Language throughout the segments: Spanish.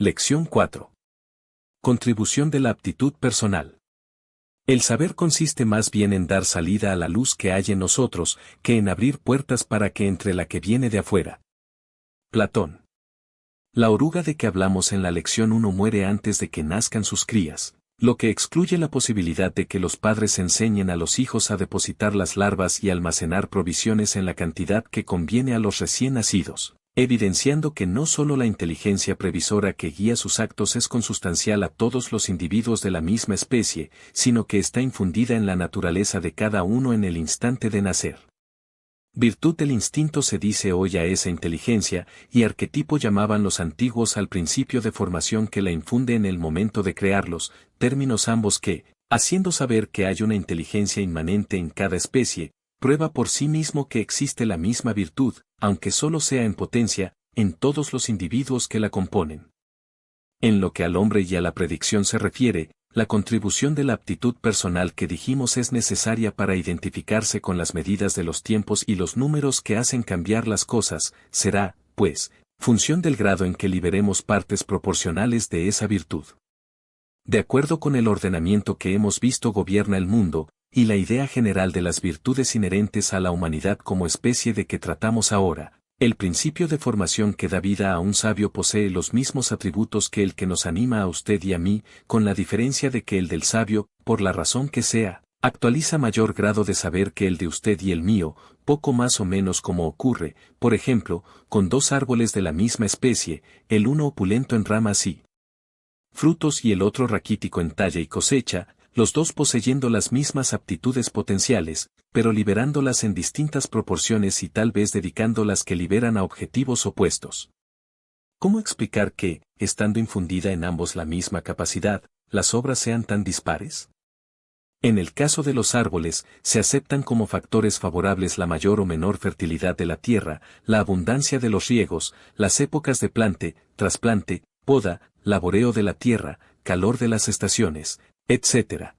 Lección 4. Contribución de la aptitud personal. El saber consiste más bien en dar salida a la luz que hay en nosotros, que en abrir puertas para que entre la que viene de afuera. Platón. La oruga de que hablamos en la lección 1 muere antes de que nazcan sus crías, lo que excluye la posibilidad de que los padres enseñen a los hijos a depositar las larvas y almacenar provisiones en la cantidad que conviene a los recién nacidos, evidenciando que no solo la inteligencia previsora que guía sus actos es consustancial a todos los individuos de la misma especie, sino que está infundida en la naturaleza de cada uno en el instante de nacer. Virtud del instinto se dice hoy a esa inteligencia, y arquetipo llamaban los antiguos al principio de formación que la infunde en el momento de crearlos, términos ambos que, haciendo saber que hay una inteligencia inmanente en cada especie, prueba por sí mismo que existe la misma virtud, aunque solo sea en potencia, en todos los individuos que la componen. En lo que al hombre y a la predicción se refiere, la contribución de la aptitud personal que dijimos es necesaria para identificarse con las medidas de los tiempos y los números que hacen cambiar las cosas, será, pues, función del grado en que liberemos partes proporcionales de esa virtud. De acuerdo con el ordenamiento que hemos visto gobierna el mundo, y la idea general de las virtudes inherentes a la humanidad como especie de que tratamos ahora, el principio de formación que da vida a un sabio posee los mismos atributos que el que nos anima a usted y a mí, con la diferencia de que el del sabio, por la razón que sea, actualiza mayor grado de saber que el de usted y el mío, poco más o menos como ocurre, por ejemplo, con dos árboles de la misma especie, el uno opulento en ramas y frutos y el otro raquítico en talla y cosecha, los dos poseyendo las mismas aptitudes potenciales, pero liberándolas en distintas proporciones y tal vez dedicándolas que liberan a objetivos opuestos. ¿Cómo explicar que, estando infundida en ambos la misma capacidad, las obras sean tan dispares? En el caso de los árboles, se aceptan como factores favorables la mayor o menor fertilidad de la tierra, la abundancia de los riegos, las épocas de plante, trasplante, poda, laboreo de la tierra, calor de las estaciones, etc.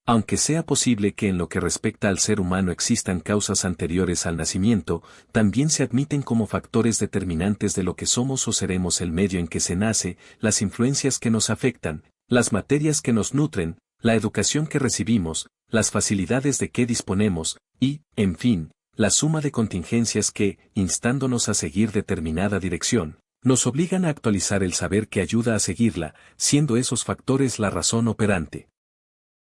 Aunque sea posible que en lo que respecta al ser humano existan causas anteriores al nacimiento, también se admiten como factores determinantes de lo que somos o seremos el medio en que se nace, las influencias que nos afectan, las materias que nos nutren, la educación que recibimos, las facilidades de que disponemos, y, en fin, la suma de contingencias que, instándonos a seguir determinada dirección, nos obligan a actualizar el saber que ayuda a seguirla, siendo esos factores la razón operante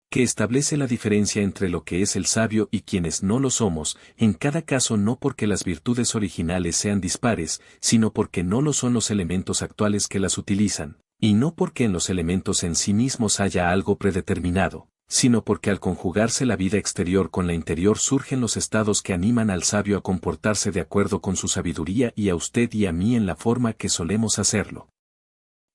que establece la diferencia entre lo que es el sabio y quienes no lo somos, en cada caso no porque las virtudes originales sean dispares, sino porque no lo son los elementos actuales que las utilizan, y no porque en los elementos en sí mismos haya algo predeterminado, sino porque al conjugarse la vida exterior con la interior surgen los estados que animan al sabio a comportarse de acuerdo con su sabiduría y a usted y a mí en la forma que solemos hacerlo.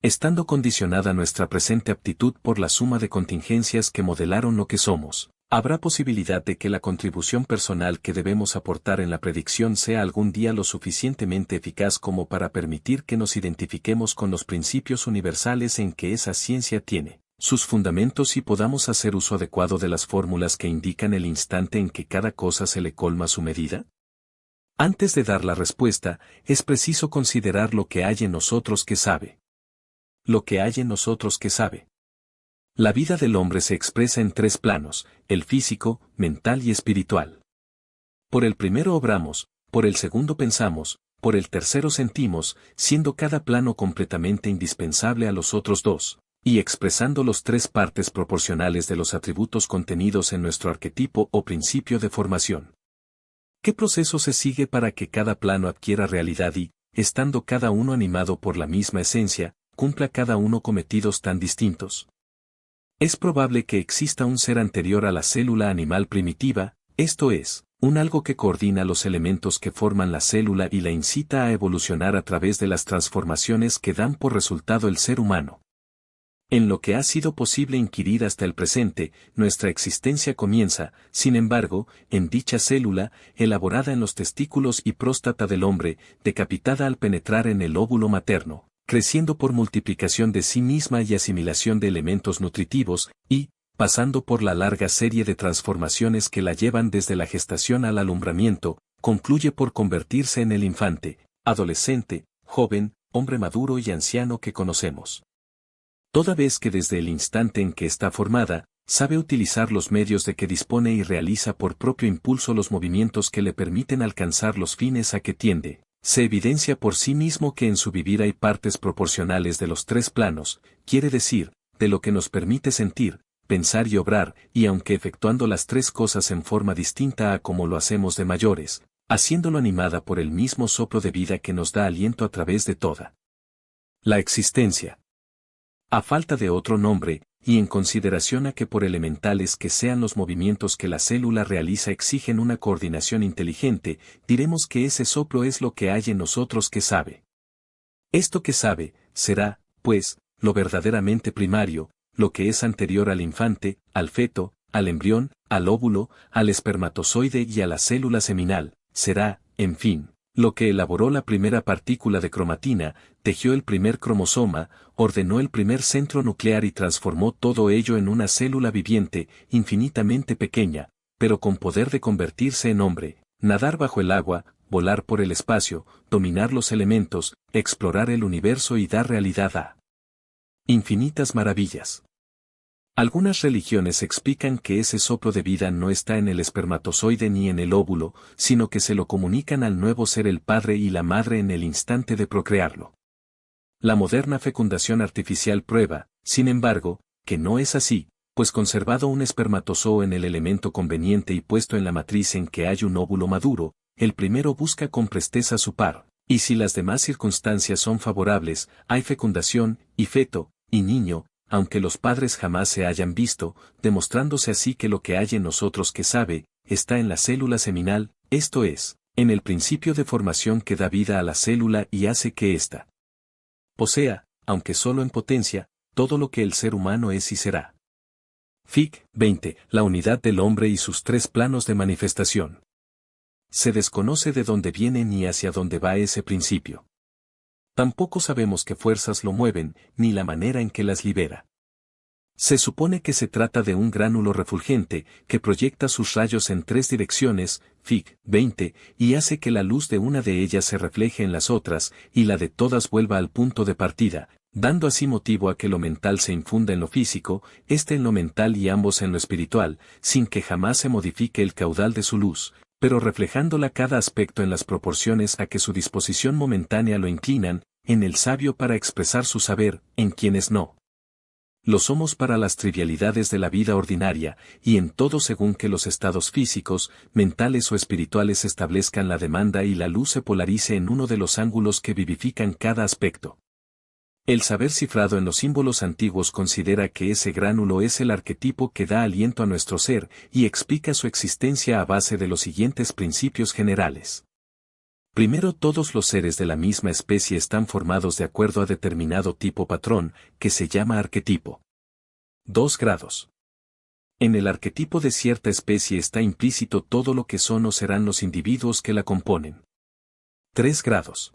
Estando condicionada nuestra presente aptitud por la suma de contingencias que modelaron lo que somos, habrá posibilidad de que la contribución personal que debemos aportar en la predicción sea algún día lo suficientemente eficaz como para permitir que nos identifiquemos con los principios universales en que esa ciencia tiene sus fundamentos y podamos hacer uso adecuado de las fórmulas que indican el instante en que cada cosa se le colma su medida. Antes de dar la respuesta, es preciso considerar lo que hay en nosotros que sabe. Lo que hay en nosotros que sabe. La vida del hombre se expresa en tres planos, el físico, mental y espiritual. Por el primero obramos, por el segundo pensamos, por el tercero sentimos, siendo cada plano completamente indispensable a los otros dos, y expresando los tres partes proporcionales de los atributos contenidos en nuestro arquetipo o principio de formación. ¿Qué proceso se sigue para que cada plano adquiera realidad y, estando cada uno animado por la misma esencia, cumpla cada uno cometidos tan distintos? Es probable que exista un ser anterior a la célula animal primitiva, esto es, un algo que coordina los elementos que forman la célula y la incita a evolucionar a través de las transformaciones que dan por resultado el ser humano. En lo que ha sido posible inquirir hasta el presente, nuestra existencia comienza, sin embargo, en dicha célula, elaborada en los testículos y próstata del hombre, decapitada al penetrar en el óvulo materno, creciendo por multiplicación de sí misma y asimilación de elementos nutritivos, y, pasando por la larga serie de transformaciones que la llevan desde la gestación al alumbramiento, concluye por convertirse en el infante, adolescente, joven, hombre maduro y anciano que conocemos. Toda vez que desde el instante en que está formada, sabe utilizar los medios de que dispone y realiza por propio impulso los movimientos que le permiten alcanzar los fines a que tiende, se evidencia por sí mismo que en su vivir hay partes proporcionales de los tres planos, quiere decir, de lo que nos permite sentir, pensar y obrar, y aunque efectuando las tres cosas en forma distinta a como lo hacemos de mayores, haciéndolo animada por el mismo soplo de vida que nos da aliento a través de toda la existencia. A falta de otro nombre, y en consideración a que por elementales que sean los movimientos que la célula realiza exigen una coordinación inteligente, diremos que ese soplo es lo que hay en nosotros que sabe. Esto que sabe, será, pues, lo verdaderamente primario, lo que es anterior al infante, al feto, al embrión, al óvulo, al espermatozoide y a la célula seminal, será, en fin, lo que elaboró la primera partícula de cromatina, tejió el primer cromosoma, ordenó el primer centro nuclear y transformó todo ello en una célula viviente, infinitamente pequeña, pero con poder de convertirse en hombre, nadar bajo el agua, volar por el espacio, dominar los elementos, explorar el universo y dar realidad a infinitas maravillas. Algunas religiones explican que ese soplo de vida no está en el espermatozoide ni en el óvulo, sino que se lo comunican al nuevo ser el padre y la madre en el instante de procrearlo. La moderna fecundación artificial prueba, sin embargo, que no es así, pues conservado un espermatozoo en el elemento conveniente y puesto en la matriz en que hay un óvulo maduro, el primero busca con presteza su par, y si las demás circunstancias son favorables, hay fecundación, y feto, y niño, aunque los padres jamás se hayan visto, demostrándose así que lo que hay en nosotros que sabe, está en la célula seminal, esto es, en el principio de formación que da vida a la célula y hace que ésta posea, aunque solo en potencia, todo lo que el ser humano es y será. Fic. 20. La unidad del hombre y sus tres planos de manifestación. Se desconoce de dónde viene ni hacia dónde va ese principio. Tampoco sabemos qué fuerzas lo mueven, ni la manera en que las libera. Se supone que se trata de un gránulo refulgente, que proyecta sus rayos en tres direcciones, Fic. 20, y hace que la luz de una de ellas se refleje en las otras, y la de todas vuelva al punto de partida, dando así motivo a que lo mental se infunda en lo físico, éste en lo mental y ambos en lo espiritual, sin que jamás se modifique el caudal de su luz, pero reflejándola cada aspecto en las proporciones a que su disposición momentánea lo inclinan, en el sabio para expresar su saber, en quienes no lo somos para las trivialidades de la vida ordinaria, y en todo según que los estados físicos, mentales o espirituales establezcan la demanda y la luz se polarice en uno de los ángulos que vivifican cada aspecto. El saber cifrado en los símbolos antiguos considera que ese gránulo es el arquetipo que da aliento a nuestro ser, y explica su existencia a base de los siguientes principios generales. Primero, todos los seres de la misma especie están formados de acuerdo a determinado tipo patrón, que se llama arquetipo. 2 grados. En el arquetipo de cierta especie está implícito todo lo que son o serán los individuos que la componen. 3 grados.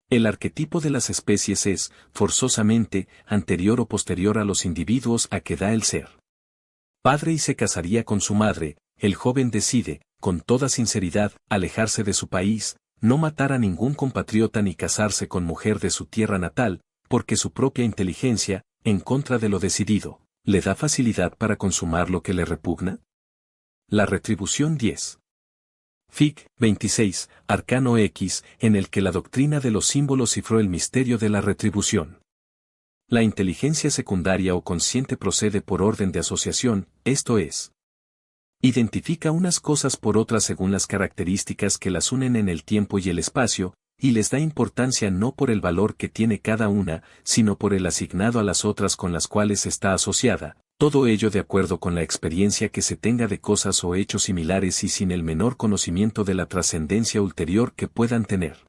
El arquetipo de las especies es, forzosamente, anterior o posterior a los individuos a que da el ser padre y se casaría con su madre. El joven decide, con toda sinceridad, alejarse de su país, no matar a ningún compatriota ni casarse con mujer de su tierra natal, porque su propia inteligencia, en contra de lo decidido, le da facilidad para consumar lo que le repugna. La retribución 10. Fic. 26, Arcano X, en el que la doctrina de los símbolos cifró el misterio de la retribución. La inteligencia secundaria o consciente procede por orden de asociación, esto es, identifica unas cosas por otras según las características que las unen en el tiempo y el espacio, y les da importancia no por el valor que tiene cada una, sino por el asignado a las otras con las cuales está asociada, todo ello de acuerdo con la experiencia que se tenga de cosas o hechos similares y sin el menor conocimiento de la trascendencia ulterior que puedan tener.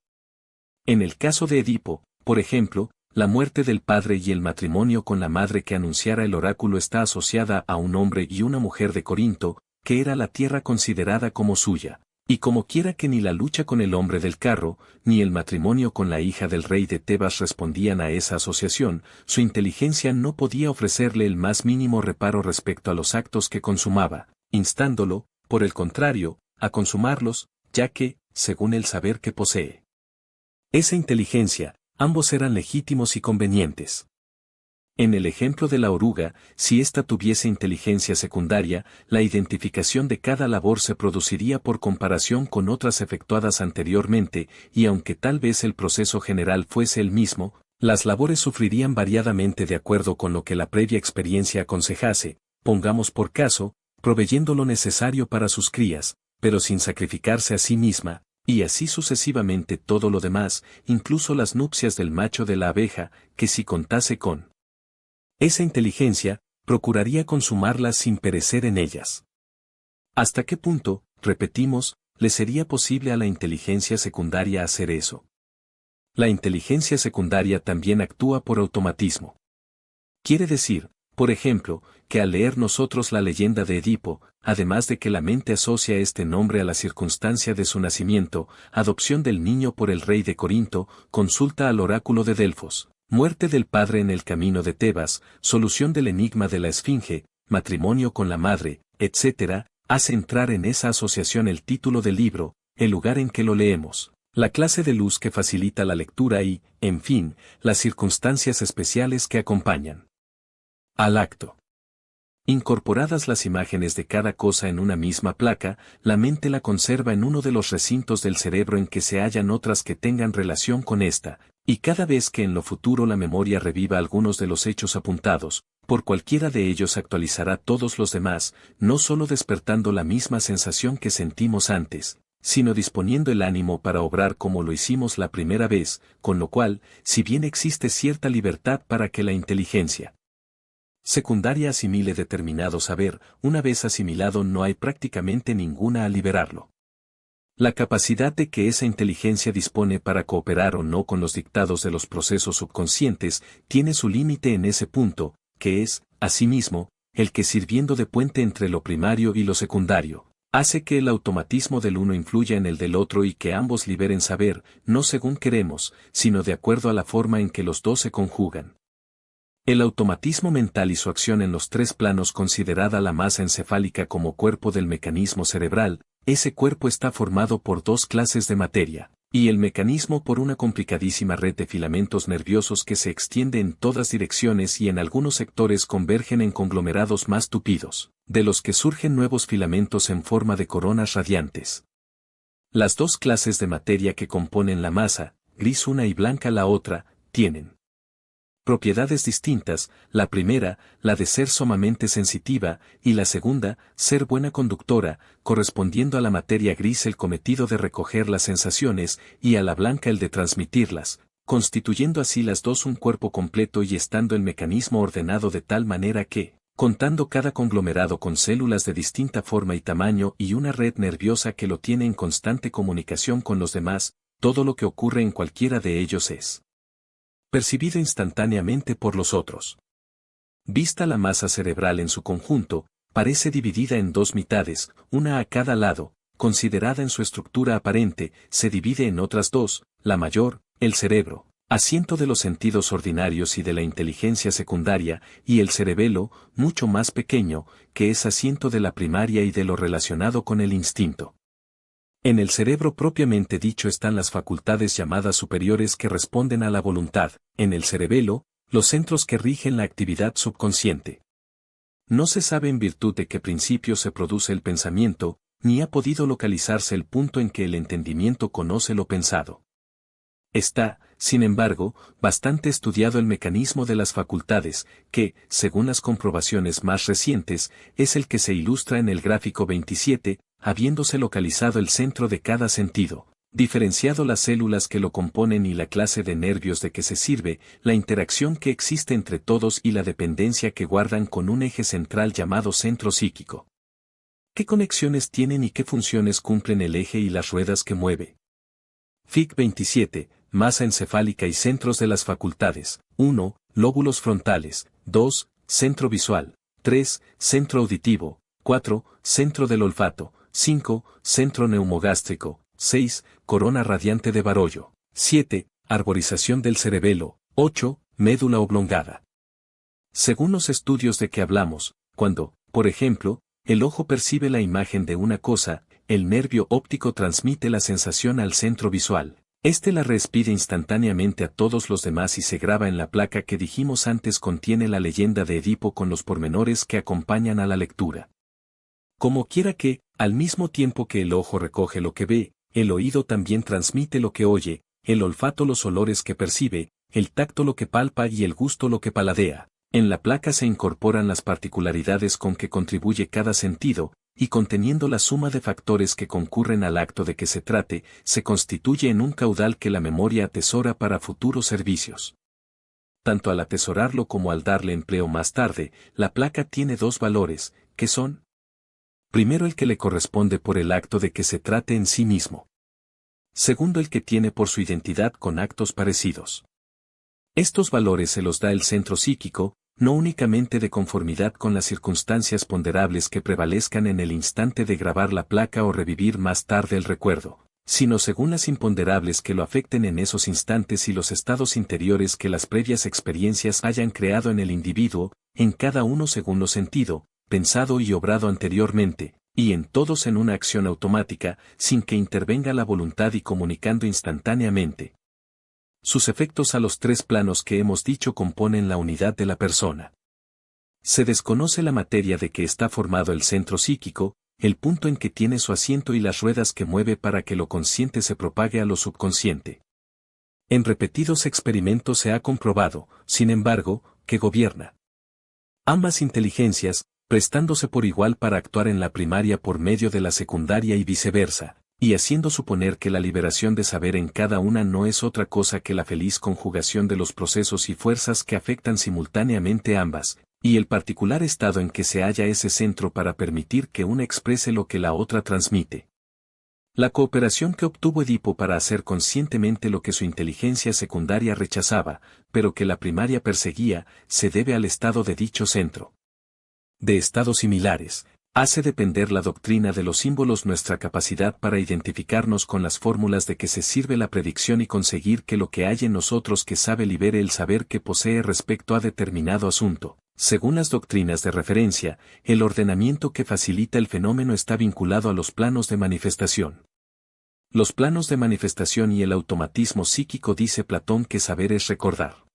En el caso de Edipo, por ejemplo, la muerte del padre y el matrimonio con la madre que anunciara el oráculo está asociada a un hombre y una mujer de Corinto, que era la tierra considerada como suya, y como quiera que ni la lucha con el hombre del carro, ni el matrimonio con la hija del rey de Tebas respondían a esa asociación, su inteligencia no podía ofrecerle el más mínimo reparo respecto a los actos que consumaba, instándolo, por el contrario, a consumarlos, ya que, según el saber que posee, esa inteligencia, Ambos eran legítimos y convenientes. En el ejemplo de la oruga, si ésta tuviese inteligencia secundaria, la identificación de cada labor se produciría por comparación con otras efectuadas anteriormente, y aunque tal vez el proceso general fuese el mismo, las labores sufrirían variadamente de acuerdo con lo que la previa experiencia aconsejase, pongamos por caso, proveyendo lo necesario para sus crías, pero sin sacrificarse a sí misma, y así sucesivamente todo lo demás, incluso las nupcias del macho de la abeja, que si contase con esa inteligencia, procuraría consumarlas sin perecer en ellas. ¿Hasta qué punto, repetimos, le sería posible a la inteligencia secundaria hacer eso? La inteligencia secundaria también actúa por automatismo. Quiere decir, por ejemplo, que al leer nosotros la leyenda de Edipo, además de que la mente asocia este nombre a la circunstancia de su nacimiento, adopción del niño por el rey de Corinto, consulta al oráculo de Delfos, muerte del padre en el camino de Tebas, solución del enigma de la esfinge, matrimonio con la madre, etc., hace entrar en esa asociación el título del libro, el lugar en que lo leemos, la clase de luz que facilita la lectura y, en fin, las circunstancias especiales que acompañan al acto. Incorporadas las imágenes de cada cosa en una misma placa, la mente la conserva en uno de los recintos del cerebro en que se hallan otras que tengan relación con esta, y cada vez que en lo futuro la memoria reviva algunos de los hechos apuntados, por cualquiera de ellos actualizará todos los demás, no solo despertando la misma sensación que sentimos antes, sino disponiendo el ánimo para obrar como lo hicimos la primera vez, con lo cual, si bien existe cierta libertad para que la inteligencia secundaria asimile determinado saber, una vez asimilado no hay prácticamente ninguna a liberarlo. La capacidad de que esa inteligencia dispone para cooperar o no con los dictados de los procesos subconscientes tiene su límite en ese punto, que es, asimismo, el que sirviendo de puente entre lo primario y lo secundario, hace que el automatismo del uno influya en el del otro y que ambos liberen saber, no según queremos, sino de acuerdo a la forma en que los dos se conjugan. El automatismo mental y su acción en los tres planos considerada la masa encefálica como cuerpo del mecanismo cerebral, ese cuerpo está formado por dos clases de materia, y el mecanismo por una complicadísima red de filamentos nerviosos que se extiende en todas direcciones y en algunos sectores convergen en conglomerados más tupidos, de los que surgen nuevos filamentos en forma de coronas radiantes. Las dos clases de materia que componen la masa, gris una y blanca la otra, tienen propiedades distintas, la primera, la de ser sumamente sensitiva, y la segunda, ser buena conductora, correspondiendo a la materia gris el cometido de recoger las sensaciones y a la blanca el de transmitirlas, constituyendo así las dos un cuerpo completo y estando el mecanismo ordenado de tal manera que, contando cada conglomerado con células de distinta forma y tamaño y una red nerviosa que lo tiene en constante comunicación con los demás, todo lo que ocurre en cualquiera de ellos es percibido instantáneamente por los otros. Vista la masa cerebral en su conjunto, parece dividida en dos mitades, una a cada lado, considerada en su estructura aparente, se divide en otras dos, la mayor, el cerebro, asiento de los sentidos ordinarios y de la inteligencia secundaria, y el cerebelo, mucho más pequeño, que es asiento de la primaria y de lo relacionado con el instinto. En el cerebro propiamente dicho están las facultades llamadas superiores que responden a la voluntad, en el cerebelo, los centros que rigen la actividad subconsciente. No se sabe en virtud de qué principio se produce el pensamiento, ni ha podido localizarse el punto en que el entendimiento conoce lo pensado. Está, sin embargo, bastante estudiado el mecanismo de las facultades, que, según las comprobaciones más recientes, es el que se ilustra en el gráfico 27, habiéndose localizado el centro de cada sentido, diferenciado las células que lo componen y la clase de nervios de que se sirve, la interacción que existe entre todos y la dependencia que guardan con un eje central llamado centro psíquico. ¿Qué conexiones tienen y qué funciones cumplen el eje y las ruedas que mueve? Fig 27, masa encefálica y centros de las facultades. 1. Lóbulos frontales. 2. Centro visual. 3. Centro auditivo. 4. Centro del olfato. 5. Centro neumogástrico. 6. Corona radiante de Barollo. 7. Arborización del cerebelo. 8. Médula oblongada. Según los estudios de que hablamos, cuando, por ejemplo, el ojo percibe la imagen de una cosa, el nervio óptico transmite la sensación al centro visual, Este la reexpide instantáneamente a todos los demás y se graba en la placa que dijimos antes. Contiene la leyenda de Edipo con los pormenores que acompañan a la lectura. Como quiera que, al mismo tiempo que el ojo recoge lo que ve, el oído también transmite lo que oye, el olfato los olores que percibe, el tacto lo que palpa y el gusto lo que paladea. En la placa se incorporan las particularidades con que contribuye cada sentido, y conteniendo la suma de factores que concurren al acto de que se trate, se constituye en un caudal que la memoria atesora para futuros servicios. Tanto al atesorarlo como al darle empleo más tarde, la placa tiene dos valores, que son: primero, el que le corresponde por el acto de que se trate en sí mismo. Segundo, el que tiene por su identidad con actos parecidos. Estos valores se los da el centro psíquico, no únicamente de conformidad con las circunstancias ponderables que prevalezcan en el instante de grabar la placa o revivir más tarde el recuerdo, sino según las imponderables que lo afecten en esos instantes y los estados interiores que las previas experiencias hayan creado en el individuo, en cada uno según lo sentido, pensado y obrado anteriormente, y en todos en una acción automática, sin que intervenga la voluntad y comunicando instantáneamente sus efectos a los tres planos que hemos dicho componen la unidad de la persona. Se desconoce la materia de que está formado el centro psíquico, el punto en que tiene su asiento y las ruedas que mueve para que lo consciente se propague a lo subconsciente. En repetidos experimentos se ha comprobado, sin embargo, que gobierna ambas inteligencias, prestándose por igual para actuar en la primaria por medio de la secundaria y viceversa, y haciendo suponer que la liberación de saber en cada una no es otra cosa que la feliz conjugación de los procesos y fuerzas que afectan simultáneamente ambas, y el particular estado en que se halla ese centro para permitir que una exprese lo que la otra transmite. La cooperación que obtuvo Edipo para hacer conscientemente lo que su inteligencia secundaria rechazaba, pero que la primaria perseguía, se debe al estado de dicho centro. De estados similares, hace depender la doctrina de los símbolos nuestra capacidad para identificarnos con las fórmulas de que se sirve la predicción y conseguir que lo que hay en nosotros que sabe libere el saber que posee respecto a determinado asunto. Según las doctrinas de referencia, el ordenamiento que facilita el fenómeno está vinculado a los planos de manifestación. Los planos de manifestación y el automatismo psíquico. Dice Platón que saber es recordar.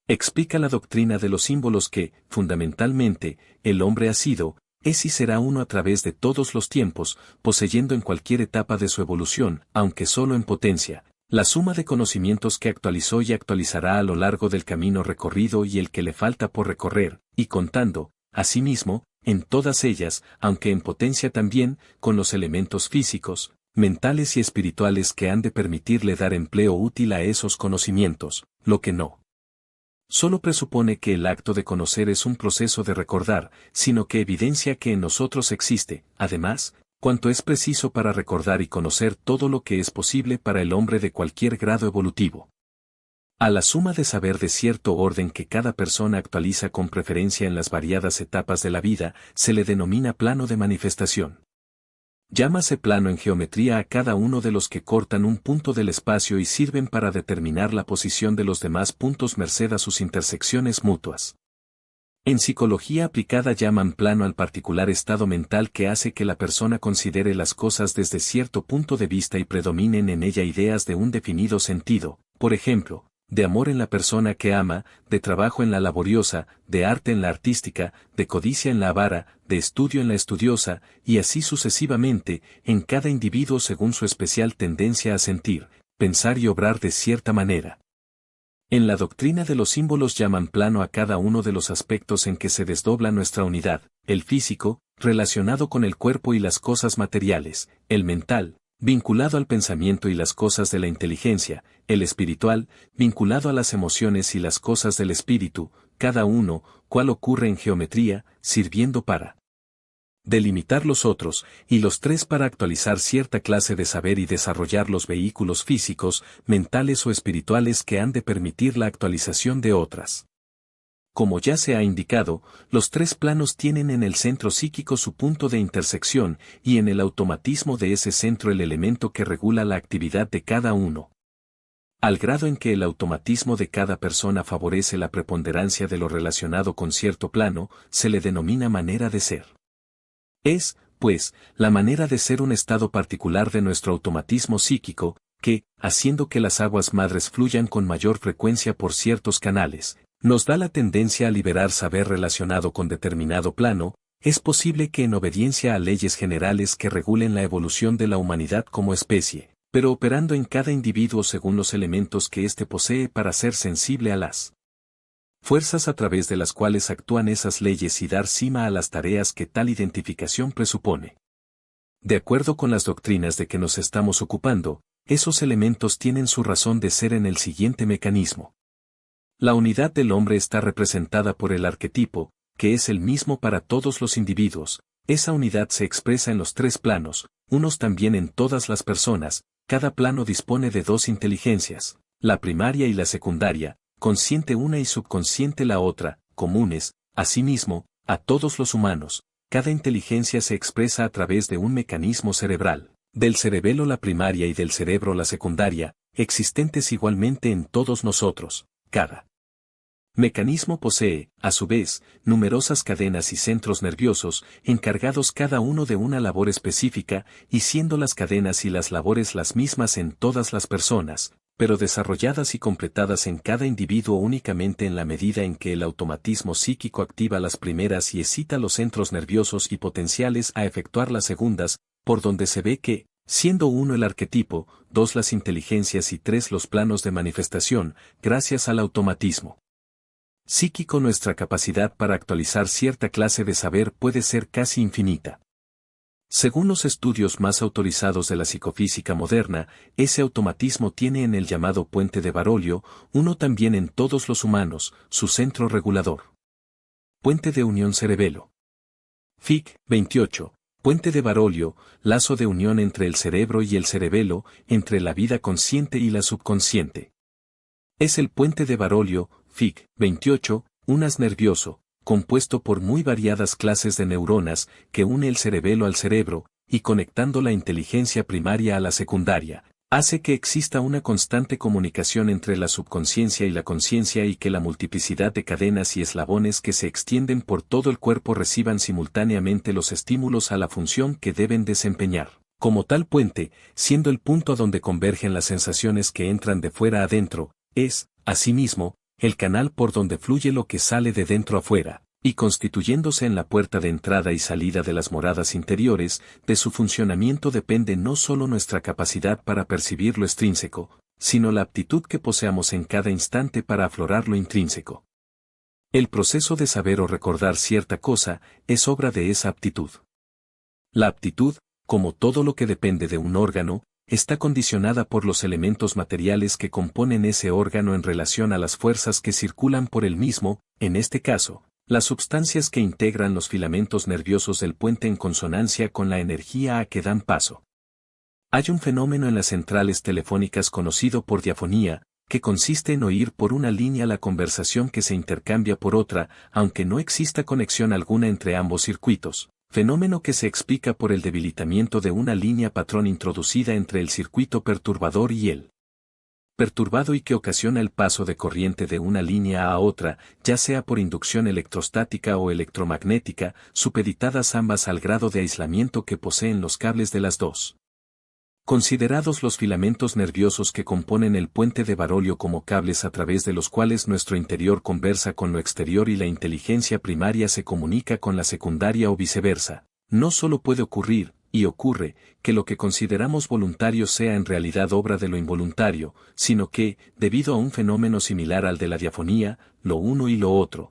Explica la doctrina de los símbolos que, fundamentalmente, el hombre ha sido, es y será uno a través de todos los tiempos, poseyendo en cualquier etapa de su evolución, aunque solo en potencia, la suma de conocimientos que actualizó y actualizará a lo largo del camino recorrido y el que le falta por recorrer, y contando, asimismo, en todas ellas, aunque en potencia también, con los elementos físicos, mentales y espirituales que han de permitirle dar empleo útil a esos conocimientos, lo que no solo presupone que el acto de conocer es un proceso de recordar, sino que evidencia que en nosotros existe, además, cuanto es preciso para recordar y conocer todo lo que es posible para el hombre de cualquier grado evolutivo. A la suma de saber de cierto orden que cada persona actualiza con preferencia en las variadas etapas de la vida, se le denomina plano de manifestación. Llámase plano en geometría a cada uno de los que cortan un punto del espacio y sirven para determinar la posición de los demás puntos merced a sus intersecciones mutuas. En psicología aplicada llaman plano al particular estado mental que hace que la persona considere las cosas desde cierto punto de vista y predominen en ella ideas de un definido sentido, por ejemplo, de amor en la persona que ama, de trabajo en la laboriosa, de arte en la artística, de codicia en la avara, de estudio en la estudiosa, y así sucesivamente, en cada individuo según su especial tendencia a sentir, pensar y obrar de cierta manera. En la doctrina de los símbolos llaman plano a cada uno de los aspectos en que se desdobla nuestra unidad, el físico, relacionado con el cuerpo y las cosas materiales, el mental, vinculado al pensamiento y las cosas de la inteligencia, el espiritual, vinculado a las emociones y las cosas del espíritu, cada uno, cual ocurre en geometría, sirviendo para delimitar los otros, y los tres para actualizar cierta clase de saber y desarrollar los vehículos físicos, mentales o espirituales que han de permitir la actualización de otras. Como ya se ha indicado, los tres planos tienen en el centro psíquico su punto de intersección, y en el automatismo de ese centro el elemento que regula la actividad de cada uno. Al grado en que el automatismo de cada persona favorece la preponderancia de lo relacionado con cierto plano, se le denomina manera de ser. Es, pues, la manera de ser un estado particular de nuestro automatismo psíquico, que, haciendo que las aguas madres fluyan con mayor frecuencia por ciertos canales, nos da la tendencia a liberar saber relacionado con determinado plano. Es posible que en obediencia a leyes generales que regulen la evolución de la humanidad como especie, pero operando en cada individuo según los elementos que éste posee para ser sensible a las fuerzas a través de las cuales actúan esas leyes y dar cima a las tareas que tal identificación presupone. De acuerdo con las doctrinas de que nos estamos ocupando, esos elementos tienen su razón de ser en el siguiente mecanismo. La unidad del hombre está representada por el arquetipo, que es el mismo para todos los individuos. Esa unidad se expresa en los tres planos, unos también en todas las personas. Cada plano dispone de dos inteligencias, la primaria y la secundaria, consciente una y subconsciente la otra, comunes, asimismo, a todos los humanos. Cada inteligencia se expresa a través de un mecanismo cerebral, del cerebelo la primaria y del cerebro la secundaria, existentes igualmente en todos nosotros. Cada mecanismo posee, a su vez, numerosas cadenas y centros nerviosos, encargados cada uno de una labor específica, y siendo las cadenas y las labores las mismas en todas las personas, pero desarrolladas y completadas en cada individuo únicamente en la medida en que el automatismo psíquico activa las primeras y excita los centros nerviosos y potenciales a efectuar las segundas, por donde se ve que, siendo uno el arquetipo, dos las inteligencias y tres los planos de manifestación, gracias al automatismo psíquico nuestra capacidad para actualizar cierta clase de saber puede ser casi infinita. Según los estudios más autorizados de la psicofísica moderna, ese automatismo tiene en el llamado puente de Barolio, uno también en todos los humanos, su centro regulador. Puente de unión cerebelo. Fic. 28. Puente de Barolio, lazo de unión entre el cerebro y el cerebelo, entre la vida consciente y la subconsciente. Es el puente de Barolio, Fic. 28, un haz nervioso, compuesto por muy variadas clases de neuronas, que une el cerebelo al cerebro, y conectando la inteligencia primaria a la secundaria, hace que exista una constante comunicación entre la subconsciencia y la conciencia y que la multiplicidad de cadenas y eslabones que se extienden por todo el cuerpo reciban simultáneamente los estímulos a la función que deben desempeñar. Como tal puente, siendo el punto a donde convergen las sensaciones que entran de fuera adentro, es, asimismo, el canal por donde fluye lo que sale de dentro afuera, y constituyéndose en la puerta de entrada y salida de las moradas interiores, de su funcionamiento depende no solo nuestra capacidad para percibir lo extrínseco, sino la aptitud que poseamos en cada instante para aflorar lo intrínseco. El proceso de saber o recordar cierta cosa es obra de esa aptitud. La aptitud, como todo lo que depende de un órgano, está condicionada por los elementos materiales que componen ese órgano en relación a las fuerzas que circulan por el mismo, en este caso, las sustancias que integran los filamentos nerviosos del puente en consonancia con la energía a que dan paso. Hay un fenómeno en las centrales telefónicas conocido por diafonía, que consiste en oír por una línea la conversación que se intercambia por otra, aunque no exista conexión alguna entre ambos circuitos. Fenómeno que se explica por el debilitamiento de una línea patrón introducida entre el circuito perturbador y el perturbado y que ocasiona el paso de corriente de una línea a otra, ya sea por inducción electrostática o electromagnética, supeditadas ambas al grado de aislamiento que poseen los cables de las dos. Considerados los filamentos nerviosos que componen el puente de Barolio como cables a través de los cuales nuestro interior conversa con lo exterior y la inteligencia primaria se comunica con la secundaria o viceversa, no solo puede ocurrir, y ocurre, que lo que consideramos voluntario sea en realidad obra de lo involuntario, sino que, debido a un fenómeno similar al de la diafonía, lo uno y lo otro,